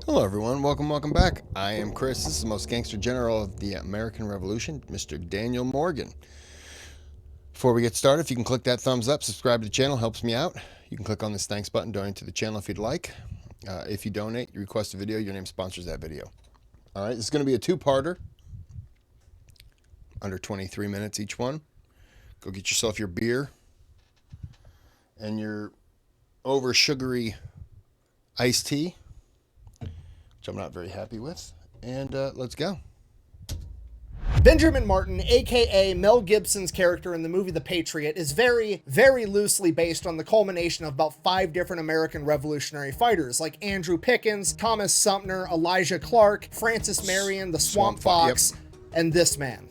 Hello, everyone. Welcome back. I am Kris. This is the most gangster general of the American Revolution, Mr. Daniel Morgan. Before we get started, if you can click that thumbs up, subscribe to the channel, helps me out. You can click on this thanks button, donate to the channel if you'd like. If you donate, you request a video, your name sponsors that video. All right, this is going to be a two-parter, under 23 minutes each one. Go get yourself your beer and your over-sugary iced tea, which I'm not very happy with. And let's go. Benjamin Martin, aka Mel Gibson's character in the movie The Patriot, is very, very loosely based on the culmination of about 5 different American Revolutionary fighters, like Andrew Pickens, Thomas Sumter, Elijah Clark, Francis Marion, the Swamp Fox, and this man.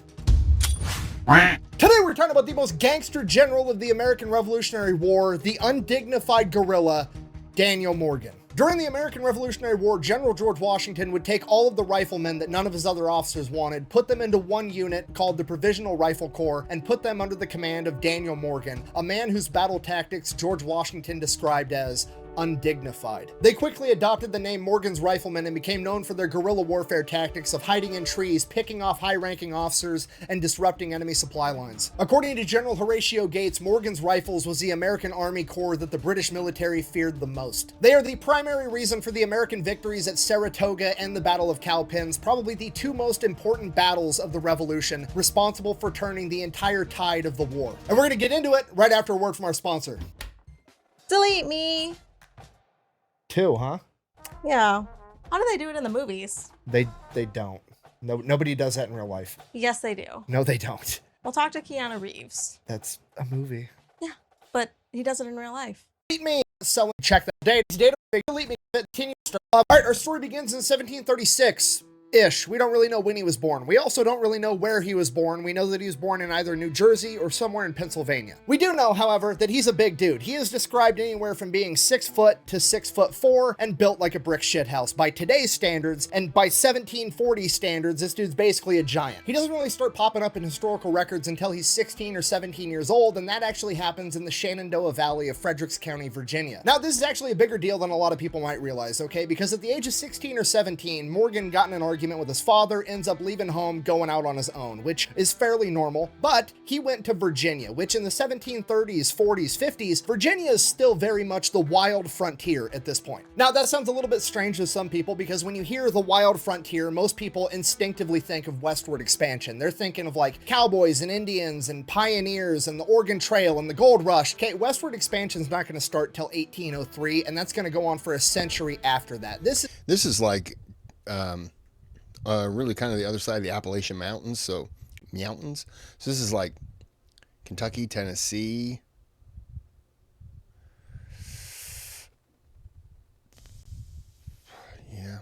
Today we're talking about the most gangster general of the American Revolutionary War, the undignified guerrilla, Daniel Morgan. During the American Revolutionary War, General George Washington would take all of the riflemen that none of his other officers wanted, put them into one unit called the Provisional Rifle Corps, and put them under the command of Daniel Morgan, a man whose battle tactics George Washington described as undignified. They quickly adopted the name Morgan's Riflemen and became known for their guerrilla warfare tactics of hiding in trees, picking off high-ranking officers, and disrupting enemy supply lines. According to General Horatio Gates, Morgan's Rifles was the American Army Corps that the British military feared the most. They are the primary reason for the American victories at Saratoga and the Battle of Cowpens, probably the 2 most important battles of the Revolution, responsible for turning the entire tide of the war. And we're going to get into it right after a word from our sponsor. Delete me. 2, huh? Yeah. How do they do it in the movies? They don't. No, nobody does that in real life. Yes, they do. No, they don't. We'll talk to Keanu Reeves. That's a movie. Yeah, but he does it in real life. Delete me. Selling check that date. Data. Delete me. Continue. All right, our story begins in 1736. Ish. We don't really know when he was born. We also don't really know where he was born. We know that he was born in either New Jersey or somewhere in Pennsylvania. We do know, however, that he's a big dude. He is described anywhere from being 6 foot to 6'4" and built like a brick shithouse by today's standards, and by 1740 standards, this dude's basically a giant. He doesn't really start popping up in historical records until he's 16 or 17 years old, and that actually happens in the Shenandoah Valley of Fredericks County, Virginia. Now, this is actually a bigger deal than a lot of people might realize, okay? Because at the age of 16 or 17, Morgan got in an argument with his father, ends up leaving home, going out on his own, which is fairly normal, but he went to Virginia, which in the 1730s, 40s, 50s, Virginia is still very much the wild frontier at this point. Now, that sounds a little bit strange to some people because when you hear the wild frontier, most people instinctively think of westward expansion. They're thinking of like cowboys and Indians and pioneers and the Oregon Trail and the Gold Rush. Okay, westward expansion is not going to start till 1803, and that's going to go on for a century after that. This is like really kind of the other side of the Appalachian Mountains. So this is like Kentucky, Tennessee. Yeah.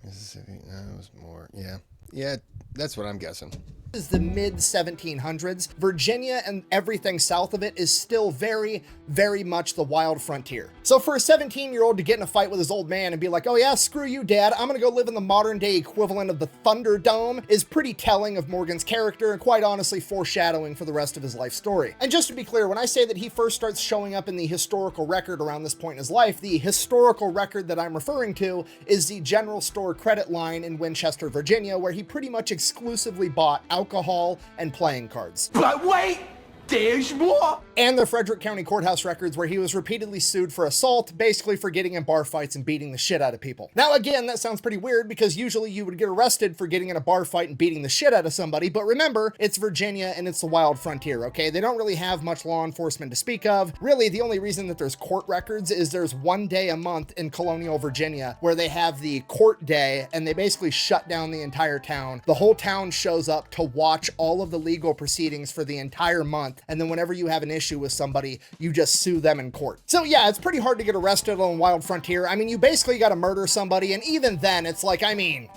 Mississippi. No, it was more. Yeah. Yeah, that's what I'm guessing. Is the mid 1700s. Virginia and everything south of it is still very, very much the wild frontier. So for a 17-year-old to get in a fight with his old man and be like, oh yeah, screw you, dad, I'm gonna go live in the modern day equivalent of the Thunderdome is pretty telling of Morgan's character and quite honestly foreshadowing for the rest of his life story. And just to be clear, when I say that he first starts showing up in the historical record around this point in his life, the historical record that I'm referring to is the general store credit line in Winchester, Virginia, where he pretty much exclusively bought alcohol and playing cards. But wait, there's more! And the Frederick County Courthouse records where he was repeatedly sued for assault, basically for getting in bar fights and beating the shit out of people. Now again, that sounds pretty weird because usually you would get arrested for getting in a bar fight and beating the shit out of somebody, but remember, it's Virginia and it's the wild frontier, okay? They don't really have much law enforcement to speak of. Really, the only reason that there's court records is there's one day a month in colonial Virginia where they have the court day and they basically shut down the entire town. The whole town shows up to watch all of the legal proceedings for the entire month, and then whenever you have an issue with somebody, you just sue them in court. So yeah, it's pretty hard to get arrested on Wild Frontier. I mean, you basically got to murder somebody, and even then, it's like, I mean,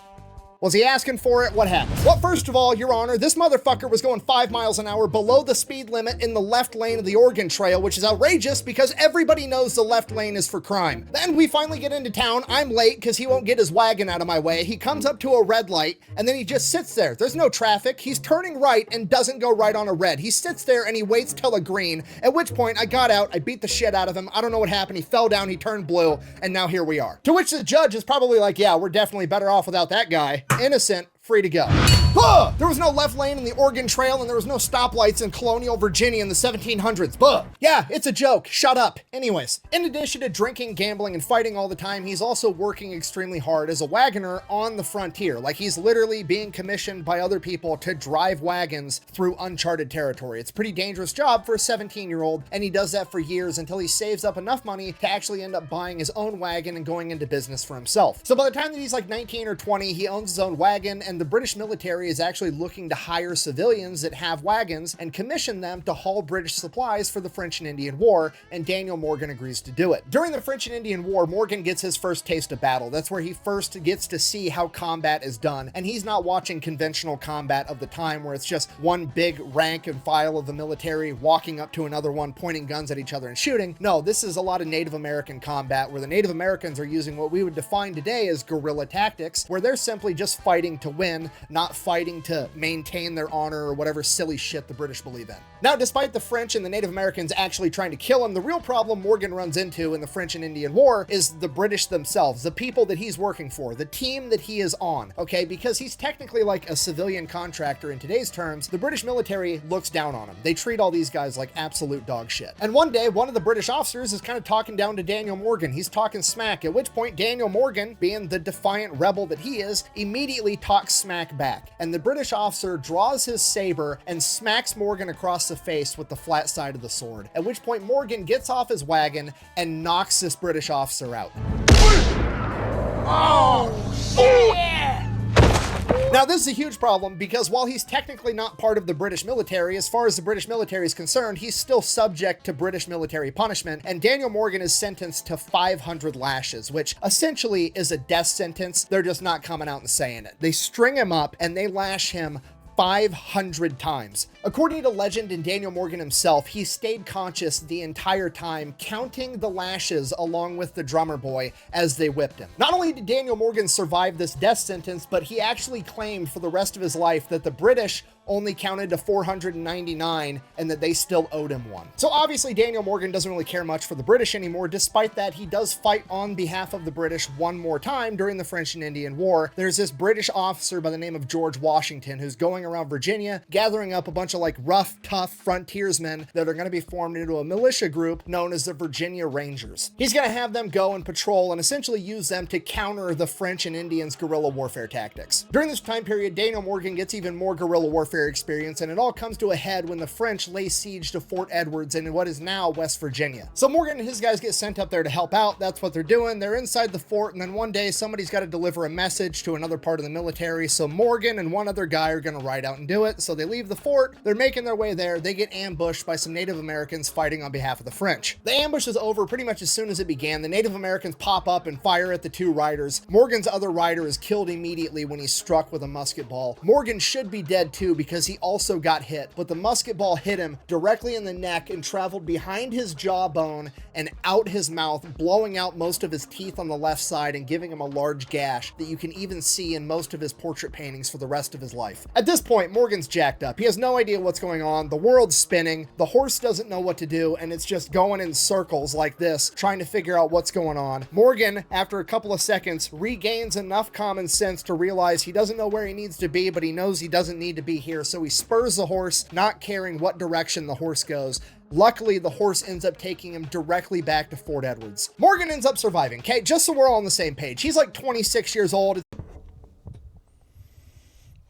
Was he asking for it? What happened? Well, first of all, Your Honor, this motherfucker was going 5 miles an hour below the speed limit in the left lane of the Oregon Trail, which is outrageous because everybody knows the left lane is for crime. Then we finally get into town. I'm late because he won't get his wagon out of my way. He comes up to a red light and then he just sits there. There's no traffic. He's turning right and doesn't go right on a red. He sits there and he waits till a green, at which point I got out, I beat the shit out of him. I don't know what happened. He fell down, he turned blue, and now here we are. To which the judge is probably like, yeah, we're definitely better off without that guy. Innocent, free to go. Buh! There was no left lane in the Oregon Trail and there was no stoplights in colonial Virginia in the 1700s. Buh! Yeah, it's a joke. Shut up. Anyways, in addition to drinking, gambling, and fighting all the time, he's also working extremely hard as a wagoner on the frontier. Like, he's literally being commissioned by other people to drive wagons through uncharted territory. It's a pretty dangerous job for a 17-year-old, and he does that for years until he saves up enough money to actually end up buying his own wagon and going into business for himself. So by the time that he's like 19 or 20, he owns his own wagon, and the British military is actually looking to hire civilians that have wagons and commission them to haul British supplies for the French and Indian War, and Daniel Morgan agrees to do it. During the French and Indian War, Morgan gets his first taste of battle. That's where he first gets to see how combat is done, and he's not watching conventional combat of the time where it's just one big rank and file of the military walking up to another one, pointing guns at each other and shooting. No, this is a lot of Native American combat where the Native Americans are using what we would define today as guerrilla tactics, where they're simply just fighting to win, not fighting to maintain their honor or whatever silly shit the British believe in. Now, despite the French and the Native Americans actually trying to kill him, the real problem Morgan runs into in the French and Indian War is the British themselves, the people that he's working for, the team that he is on, okay? Because he's technically like a civilian contractor in today's terms, the British military looks down on him. They treat all these guys like absolute dog shit. And one day, one of the British officers is kind of talking down to Daniel Morgan. He's talking smack, at which point Daniel Morgan, being the defiant rebel that he is, immediately talks smack back. And the British officer draws his saber and smacks Morgan across the face with the flat side of the sword, at which point Morgan gets off his wagon and knocks this British officer out. Oh, shit! Now, this is a huge problem because while he's technically not part of the British military, as far as the British military is concerned, he's still subject to British military punishment, and Daniel Morgan is sentenced to 500 lashes, which essentially is a death sentence. They're just not coming out and saying it. They string him up and they lash him 500 times. According to legend and Daniel Morgan himself, he stayed conscious the entire time, counting the lashes along with the drummer boy as they whipped him. Not only did Daniel Morgan survive this death sentence, but he actually claimed for the rest of his life that the British only counted to 499 and that they still owed him one. So obviously Daniel Morgan doesn't really care much for the British anymore. Despite that, he does fight on behalf of the British one more time during the French and Indian War. There's this British officer by the name of George Washington who's going around Virginia, gathering up a bunch of like rough, tough frontiersmen that are going to be formed into a militia group known as the Virginia Rangers. He's going to have them go and patrol and essentially use them to counter the French and Indians' guerrilla warfare tactics. During this time period, Daniel Morgan gets even more guerrilla warfare experience, and it all comes to a head when the French lay siege to Fort Edwards in what is now West Virginia. So Morgan and his guys get sent up there to help out. That's what they're doing. They're inside the fort, and then one day somebody's got to deliver a message to another part of the military, so Morgan and one other guy are going to ride out and do it. So they leave the fort, they're making their way there, they get ambushed by some Native Americans fighting on behalf of the French. The ambush is over pretty much as soon as it began. The Native Americans pop up and fire at the two riders. Morgan's other rider is killed immediately when he's struck with a musket ball. Morgan should be dead too because he also got hit, but the musket ball hit him directly in the neck and traveled behind his jawbone and out his mouth, blowing out most of his teeth on the left side and giving him a large gash that you can even see in most of his portrait paintings for the rest of his life. At this point, Morgan's jacked up. He has no idea what's going on. The world's spinning. The horse doesn't know what to do, and it's just going in circles like this, trying to figure out what's going on. Morgan, after a couple of seconds, regains enough common sense to realize he doesn't know where he needs to be, but he knows he doesn't need to be here, so he spurs the horse, not caring what direction the horse goes. Luckily, the horse ends up taking him directly back to Fort Edwards. Morgan ends up surviving, okay? Just so we're all on the same page. He's like 26 years old.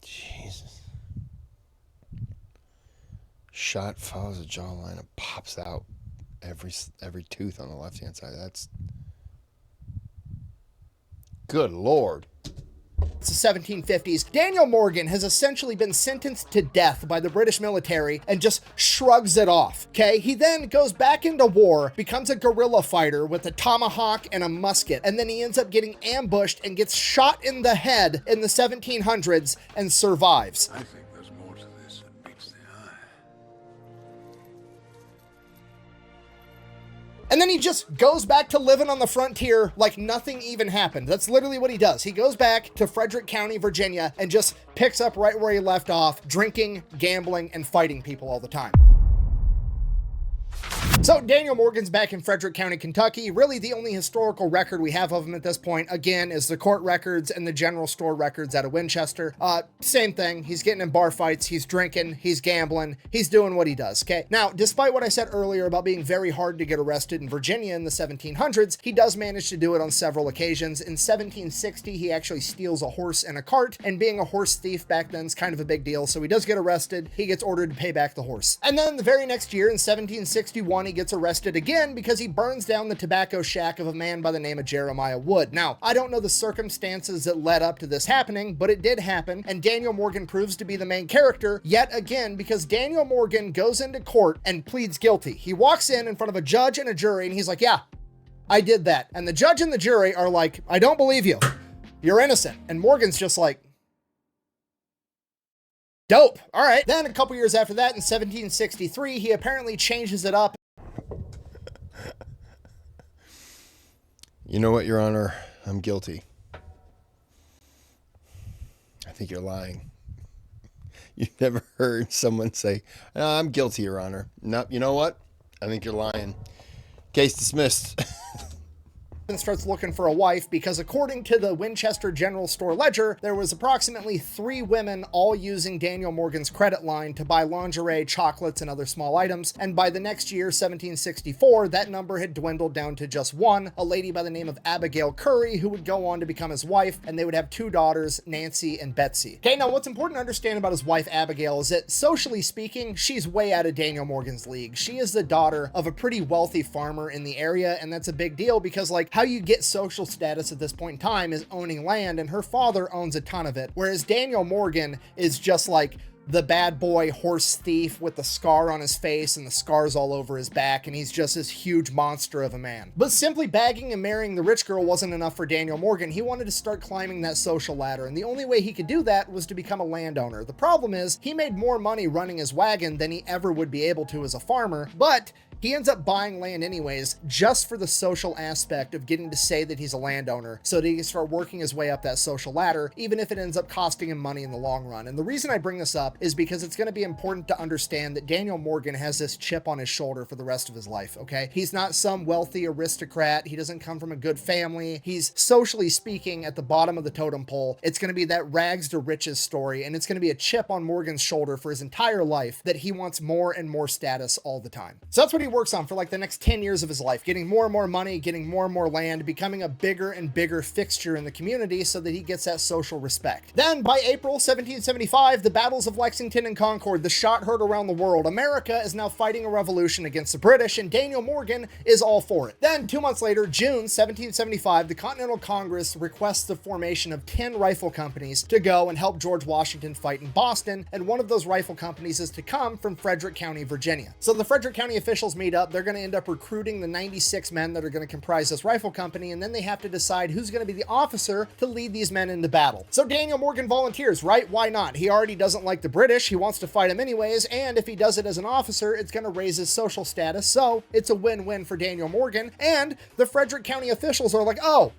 Jesus. Shot follows the jawline and pops out every tooth on the left-hand side. That's... Good Lord. It's the 1750s. Daniel Morgan has essentially been sentenced to death by the British military and just shrugs it off, okay? He then goes back into war, becomes a guerrilla fighter with a tomahawk and a musket, and then he ends up getting ambushed and gets shot in the head in the 1700s and survives. I think there's more to this than meets the eye. And then he just goes back to living on the frontier like nothing even happened. That's literally what he does. He goes back to Frederick County, Virginia, and just picks up right where he left off, drinking, gambling, and fighting people all the time. So Daniel Morgan's back in Frederick County, Kentucky. Really the only historical record we have of him at this point, again, is the court records and the general store records out of Winchester. Same thing. He's getting in bar fights. He's drinking. He's gambling. He's doing what he does, okay? Now, despite what I said earlier about being very hard to get arrested in Virginia in the 1700s, he does manage to do it on several occasions. In 1760, he actually steals a horse and a cart, and being a horse thief back then is kind of a big deal, so he does get arrested. He gets ordered to pay back the horse. And then the very next year, in 1761, he gets arrested again because he burns down the tobacco shack of a man by the name of Jeremiah Wood. Now, I don't know the circumstances that led up to this happening, but it did happen, and Daniel Morgan proves to be the main character yet again because Daniel Morgan goes into court and pleads guilty. He walks in front of a judge and a jury, and he's like, yeah, I did that. And the judge and the jury are like, I don't believe you. You're innocent. And Morgan's just like, dope. All right. Then a couple years after that, in 1763, he apparently changes it up. You know what, Your Honor? I'm guilty. I think you're lying. You've never heard someone say, I'm guilty, Your Honor. Nope, you know what? I think you're lying. Case dismissed. And starts looking for a wife because according to the Winchester General Store ledger, there was approximately 3 women all using Daniel Morgan's credit line to buy lingerie, chocolates, and other small items. And by the next year, 1764, that number had dwindled down to just 1, a lady by the name of Abigail Curry, who would go on to become his wife, and they would have 2 daughters, Nancy and Betsy. Okay, now what's important to understand about his wife, Abigail, is that socially speaking, she's way out of Daniel Morgan's league. She is the daughter of a pretty wealthy farmer in the area, and that's a big deal because, like, how you get social status at this point in time is owning land, and her father owns a ton of it, whereas Daniel Morgan is just like the bad boy horse thief with the scar on his face and the scars all over his back, and he's just this huge monster of a man. But simply bagging and marrying the rich girl wasn't enough for Daniel Morgan. He wanted to start climbing that social ladder, and the only way he could do that was to become a landowner. The problem is he made more money running his wagon than he ever would be able to as a farmer, but he ends up buying land anyways, just for the social aspect of getting to say that he's a landowner so that he can start working his way up that social ladder, even if it ends up costing him money in the long run. And the reason I bring this up is because it's going to be important to understand that Daniel Morgan has this chip on his shoulder for the rest of his life, okay? He's not some wealthy aristocrat. He doesn't come from a good family. He's, socially speaking, at the bottom of the totem pole. It's going to be that rags to riches story, and it's going to be a chip on Morgan's shoulder for his entire life that he wants more and more status all the time. So that's what he works on for like the next 10 years of his life, getting more and more money, getting more and more land, becoming a bigger and bigger fixture in the community so that he gets that social respect. Then by April 1775, the battles of Lexington and Concord, the shot heard around the world. America is now fighting a revolution against the British, and Daniel Morgan is all for it. Then 2 months later, June 1775, the Continental Congress requests the formation of 10 rifle companies to go and help George Washington fight in Boston, and one of those rifle companies is to come from Frederick County, Virginia. So the Frederick County officials meet up. They're going to end up recruiting the 96 men that are going to comprise this rifle company, and then they have to decide who's going to be the officer to lead these men into battle. So Daniel Morgan volunteers, right? Why not? He already doesn't like the British. He wants to fight them anyways, and if he does it as an officer, it's going to raise his social status, so it's a win-win for Daniel Morgan. And the Frederick County officials are like, oh,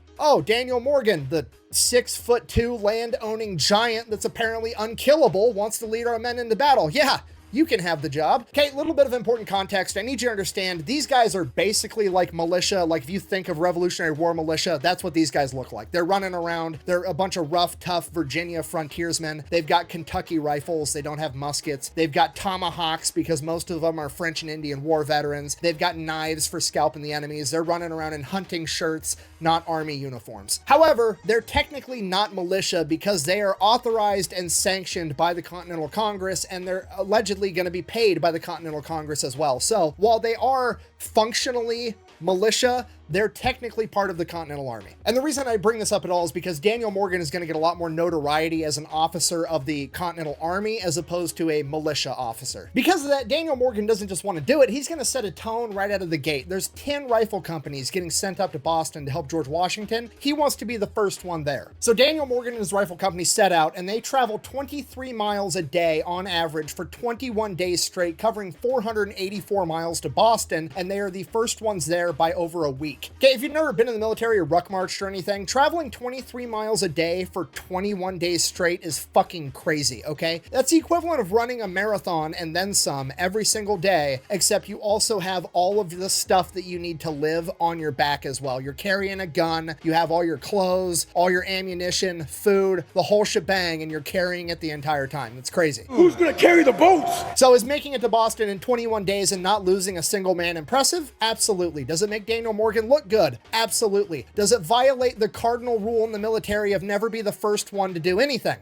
Daniel Morgan, the 6'2" land-owning giant that's apparently unkillable, wants to lead our men into battle. Yeah, you can have the job. Okay, a little bit of important context. I need you to understand these guys are basically like militia. Like if you think of Revolutionary War militia, that's what these guys look like. They're running around. They're a bunch of rough, tough Virginia frontiersmen. They've got Kentucky rifles. They don't have muskets. They've got tomahawks because most of them are French and Indian War veterans. They've got knives for scalping the enemies. They're running around in hunting shirts, not army uniforms. However, they're technically not militia because they are authorized and sanctioned by the Continental Congress, and they're allegedly going to be paid by the Continental Congress as well. So while they are functionally militia, they're technically part of the Continental Army. And the reason I bring this up at all is because Daniel Morgan is going to get a lot more notoriety as an officer of the Continental Army as opposed to a militia officer. Because of that, Daniel Morgan doesn't just want to do it, he's going to set a tone right out of the gate. There's 10 rifle companies getting sent up to Boston to help George Washington. He wants to be the first one there. So Daniel Morgan and his rifle company set out, and they travel 23 miles a day on average for 21 days straight, covering 484 miles to Boston, and they are the first ones there by over a week. Okay, if you've never been in the military or ruck marched or anything, traveling 23 miles a day for 21 days straight is fucking crazy, okay? That's the equivalent of running a marathon and then some every single day, except you also have all of the stuff that you need to live on your back as well. You're carrying a gun, you have all your clothes, all your ammunition, food, the whole shebang, and you're carrying it the entire time. It's crazy. Who's gonna carry the boats? So is making it to Boston in 21 days and not losing a single man impressive? Absolutely. Does it make Daniel Morgan look good? Absolutely. Does it violate the cardinal rule in the military of never be the first one to do anything?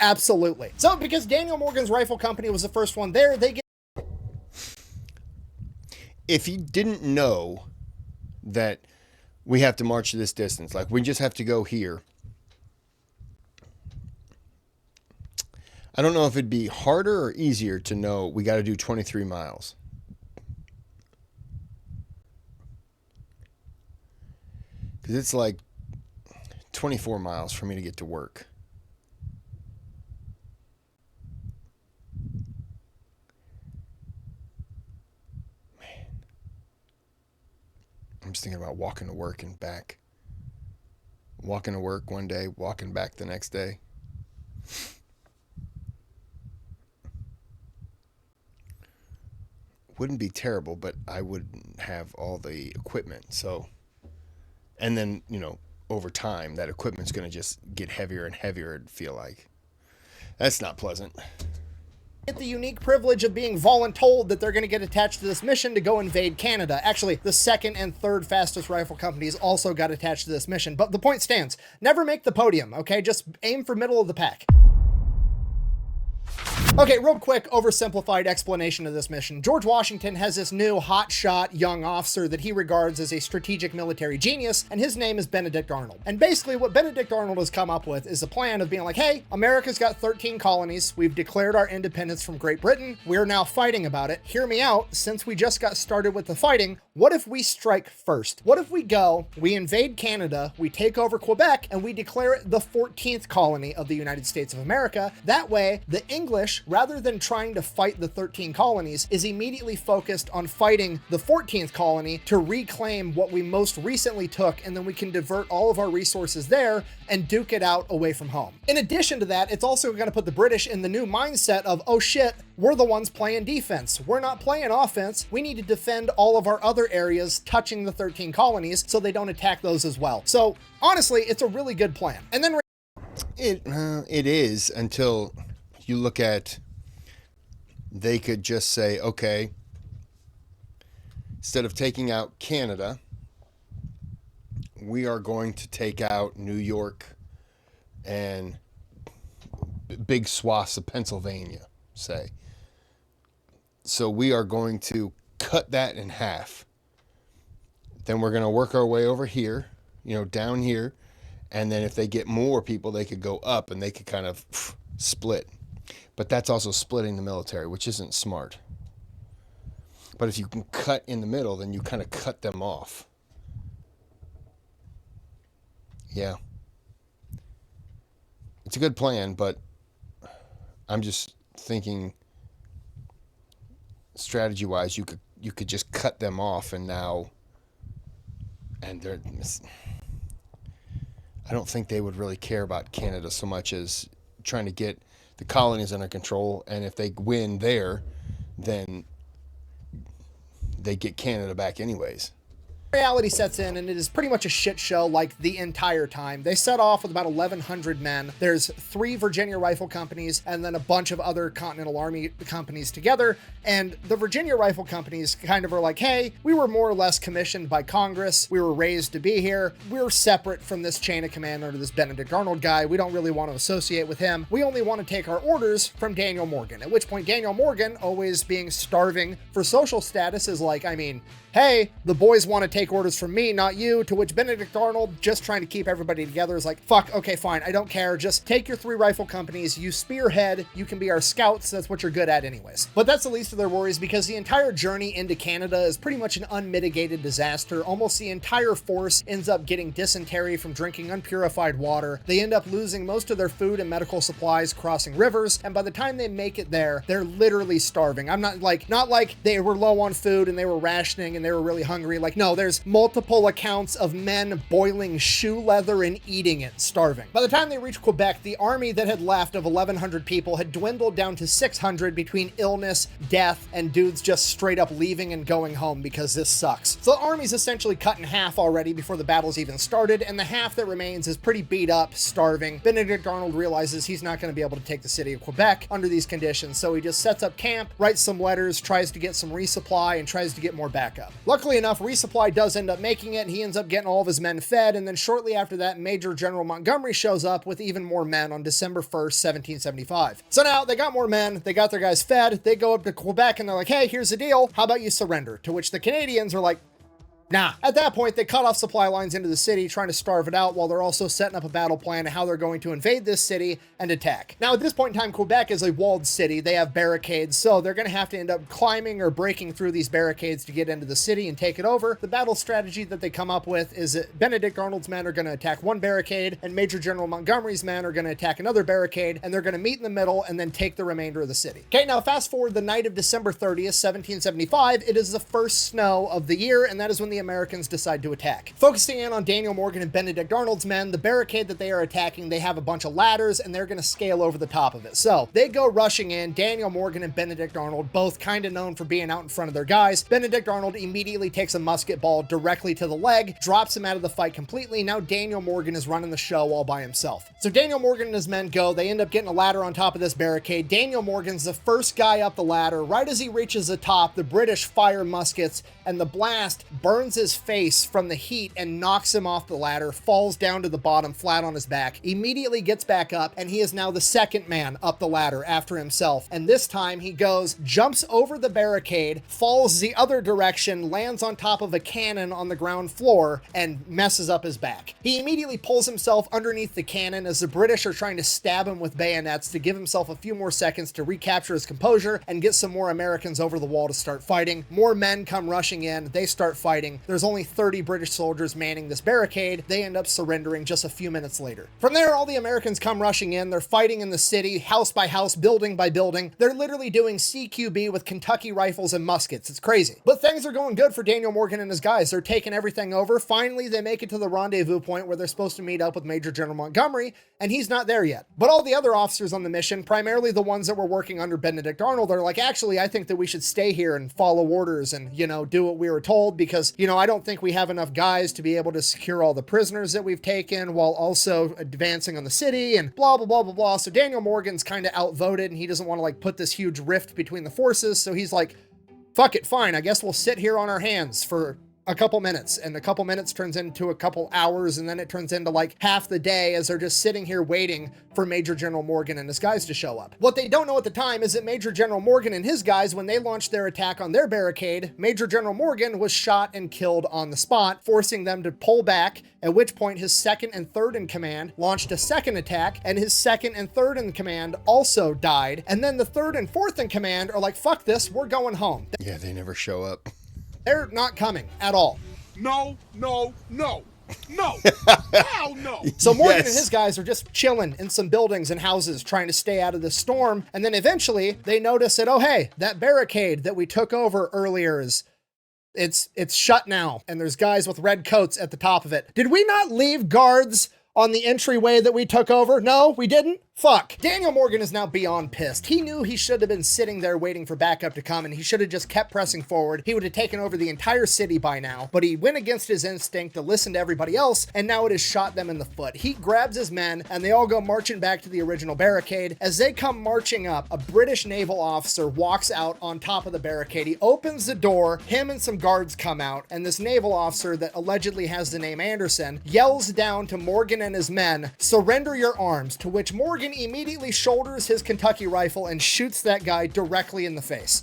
Absolutely. So because Daniel Morgan's rifle company was the first one there, they get... If you didn't know that we have to march this distance, like we just have to go here, I don't know if it'd be harder or easier to know we got to do 23 miles. Because it's like 24 miles for me to get to work. Man. I'm just thinking about walking to work and back. Walking to work one day, walking back the next day. Wouldn't be terrible, but I wouldn't have all the equipment. So, and then, you know, over time, that equipment's going to just get heavier and heavier, it'd feel like. That's not pleasant. Get the unique privilege of being voluntold that they're going to get attached to this mission to go invade Canada. Actually, the second and third fastest rifle companies also got attached to this mission. But the point stands, never make the podium, okay? Just aim for middle of the pack. Okay, real quick, oversimplified explanation of this mission. George Washington has this new hotshot young officer that he regards as a strategic military genius, and his name is Benedict Arnold. And basically what Benedict Arnold has come up with is a plan of being like, hey, America's got 13 colonies. We've declared our independence from Great Britain. We're now fighting about it. Hear me out. Since we just got started with the fighting, what if we strike first? What if we go, we invade Canada, we take over Quebec, and we declare it the 14th colony of the United States of America? That way, the English, rather than trying to fight the 13 colonies, is immediately focused on fighting the 14th colony to reclaim what we most recently took, and then we can divert all of our resources there and duke it out away from home. In addition to that, it's also going to put the British in the new mindset of, oh shit, we're the ones playing defense. We're not playing offense. We need to defend all of our other areas touching the 13 colonies so they don't attack those as well. So honestly, it's a really good plan. And then It is, until you look at, they could just say, okay, instead of taking out Canada, we are going to take out New York and big swaths of Pennsylvania, say. So we are going to cut that in half. Then we're going to work our way over here, you know, down here. And then if they get more people, they could go up and they could kind of split. But that's also splitting the military, which isn't smart. But if you can cut in the middle, then you kind of cut them off. Yeah. It's a good plan, but I'm just thinking strategy-wise, you could just cut them off, and now, and they're, I don't think they would really care about Canada so much as trying to get the colonies under control, and if they win there, then they get Canada back anyways. Reality sets in, and it is pretty much a shit show like the entire time. They set off with about 1,100 men. There's 3 Virginia rifle companies and then a bunch of other Continental Army companies together. And the Virginia rifle companies kind of are like, hey, we were more or less commissioned by Congress. We were raised to be here. We're separate from this chain of command under this Benedict Arnold guy. We don't really want to associate with him. We only want to take our orders from Daniel Morgan. At which point Daniel Morgan, always being starving for social status, is like, I mean, hey, the boys want to take take orders from me, not you, to which Benedict Arnold, just trying to keep everybody together, is like, fuck, okay, fine, I don't care, just take your 3 rifle companies, you spearhead, you can be our scouts, that's what you're good at anyways. But that's the least of their worries, because the entire journey into Canada is pretty much an unmitigated disaster. Almost the entire force ends up getting dysentery from drinking unpurified water. They end up losing most of their food and medical supplies crossing rivers, and by the time they make it there, they're literally starving. I'm not like they were low on food and they were rationing and they were really hungry. Like, no, there's multiple accounts of men boiling shoe leather and eating it, starving. By the time they reached Quebec, the army that had left of 1,100 people had dwindled down to 600 between illness, death, and dudes just straight up leaving and going home because this sucks. So the army's essentially cut in half already before the battle's even started, and the half that remains is pretty beat up, starving. Benedict Arnold realizes he's not going to be able to take the city of Quebec under these conditions, so he just sets up camp, writes some letters, tries to get some resupply, and tries to get more backup. Luckily enough, resupply does end up making it, and he ends up getting all of his men fed, and then shortly after that, Major General Montgomery shows up with even more men on December 1st, 1775. So now they got more men, they got their guys fed, they go up to Quebec and they're like, hey, here's the deal, how about you surrender? To which the Canadians are like, nah. At that point, they cut off supply lines into the city, trying to starve it out, while they're also setting up a battle plan of how they're going to invade this city and attack. Now, at this point in time, Quebec is a walled city. They have barricades, so they're going to have to end up climbing or breaking through these barricades to get into the city and take it over. The battle strategy that they come up with is that Benedict Arnold's men are going to attack one barricade, and Major General Montgomery's men are going to attack another barricade, and they're going to meet in the middle and then take the remainder of the city. Okay, now fast forward the night of December 30th, 1775. It is the first snow of the year, and that is when the Americans decide to attack. Focusing in on Daniel Morgan and Benedict Arnold's men, the barricade that they are attacking, they have a bunch of ladders and they're going to scale over the top of it. So they go rushing in. Daniel Morgan and Benedict Arnold, both kind of known for being out in front of their guys. Benedict Arnold immediately takes a musket ball directly to the leg, drops him out of the fight completely. Now Daniel Morgan is running the show all by himself. So Daniel Morgan and his men go. They end up getting a ladder on top of this barricade. Daniel Morgan's the first guy up the ladder. Right as he reaches the top, the British fire muskets and the blast burns his face from the heat and knocks him off the ladder, falls down to the bottom flat on his back, immediately gets back up, and he is now the second man up the ladder after himself. And this time he goes, jumps over the barricade, falls the other direction, lands on top of a cannon on the ground floor, and messes up his back. He immediately pulls himself underneath the cannon as the British are trying to stab him with bayonets to give himself a few more seconds to recapture his composure and get some more Americans over the wall to start fighting. More men come rushing in. They start fighting. There's only 30 British soldiers manning this barricade. They end up surrendering just a few minutes later. From there, all the Americans come rushing in. They're fighting in the city, house by house, building by building. They're literally doing CQB with Kentucky rifles and muskets. It's crazy. But things are going good for Daniel Morgan and his guys. They're taking everything over. Finally, they make it to the rendezvous point where they're supposed to meet up with Major General Montgomery, and he's not there yet. But all the other officers on the mission, primarily the ones that were working under Benedict Arnold, are like, actually, I think that we should stay here and follow orders and, do what we were told, because, I don't think we have enough guys to be able to secure all the prisoners that we've taken while also advancing on the city and blah, blah, blah, blah, blah. So Daniel Morgan's kind of outvoted and he doesn't want to put this huge rift between the forces. So he's like, fuck it, fine. I guess we'll sit here on our hands for a couple minutes, and a couple minutes turns into a couple hours, and then it turns into half the day as they're just sitting here waiting for Major General Morgan and his guys to show up. What they don't know at the time is that Major General Morgan and his guys, when they launched their attack on their barricade, Major General Morgan was shot and killed on the spot, forcing them to pull back, at which point his second and third in command launched a second attack, and his second and third in command also died, and then the third and fourth in command are like, fuck this, we're going home. Yeah, they never show up. They're not coming at all. No, no, no. No. Hell no. So Morgan and his guys are just chilling in some buildings and houses trying to stay out of the storm. And then eventually they notice that, oh, hey, that barricade that we took over earlier it's shut now. And there's guys with red coats at the top of it. Did we not leave guards on the entryway that we took over? No, we didn't? Fuck. Daniel Morgan is now beyond pissed. He knew he should have been sitting there waiting for backup to come, and he should have just kept pressing forward. He would have taken over the entire city by now, but he went against his instinct to listen to everybody else, and now it has shot them in the foot. He grabs his men, and they all go marching back to the original barricade. As they come marching up, a British naval officer walks out on top of the barricade. He opens the door, him and some guards come out, and this naval officer that allegedly has the name Anderson yells down to Morgan and his men, "Surrender your arms," to which Morgan immediately shoulders his Kentucky rifle and shoots that guy directly in the face.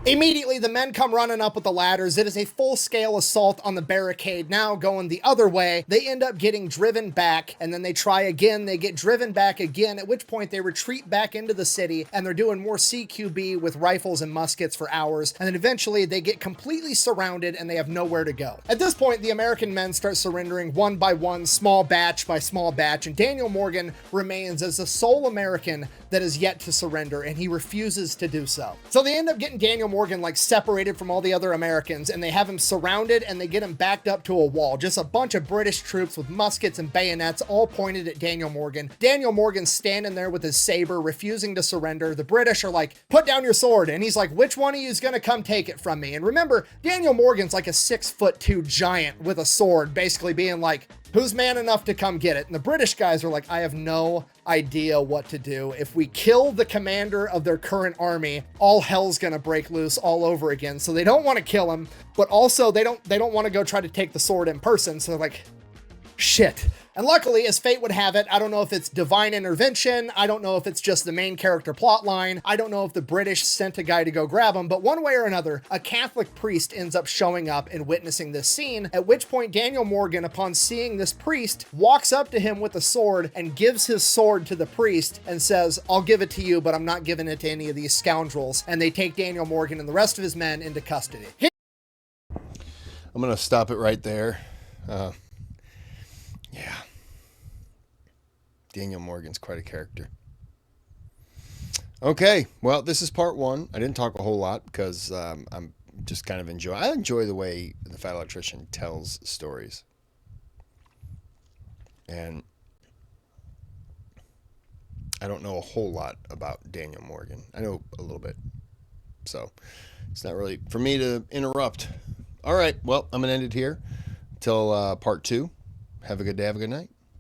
Immediately, the men come running up with the ladders. It is a full-scale assault on the barricade, now going the other way. They end up getting driven back, and then they try again. They get driven back again, at which point they retreat back into the city, and they're doing more CQB with rifles and muskets for hours, and then eventually they get completely surrounded, and they have nowhere to go. At this point, the American men start surrendering one by one, small batch by small batch, and Daniel Morgan remains as the sole American that is yet to surrender, and he refuses to do so. So they end up getting Daniel Morgan like separated from all the other Americans, and they have him surrounded, and they get him backed up to a wall. Just a bunch of British troops with muskets and bayonets all pointed at Daniel Morgan. Daniel Morgan's standing there with his saber, refusing to surrender. The British are like, put down your sword, and he's like, which one of you is gonna come take it from me? And remember, Daniel Morgan's like a 6'2" giant with a sword, basically being like, who's man enough to come get it? And the British guys are like, I have no idea what to do. If we kill the commander of their current army, all hell's gonna break loose all over again. So they don't want to kill him, but also they don't want to go try to take the sword in person. So they're like, shit. And luckily, as fate would have it, I don't know if it's divine intervention, I don't know if it's just the main character plot line, I don't know if the British sent a guy to go grab him, but one way or another, a Catholic priest ends up showing up and witnessing this scene, at which point Daniel Morgan, upon seeing this priest, walks up to him with a sword and gives his sword to the priest and says, I'll give it to you, but I'm not giving it to any of these scoundrels. And they take Daniel Morgan and the rest of his men into custody. I'm going to stop it right there. Yeah. Daniel Morgan's quite a character. Okay, well, this is part one. I didn't talk a whole lot because I'm just kind of I enjoy the way the Fat Electrician tells stories. And I don't know a whole lot about Daniel Morgan. I know a little bit. So it's not really for me to interrupt. All right, well, I'm going to end it here. Till part two. Have a good day. Have a good night.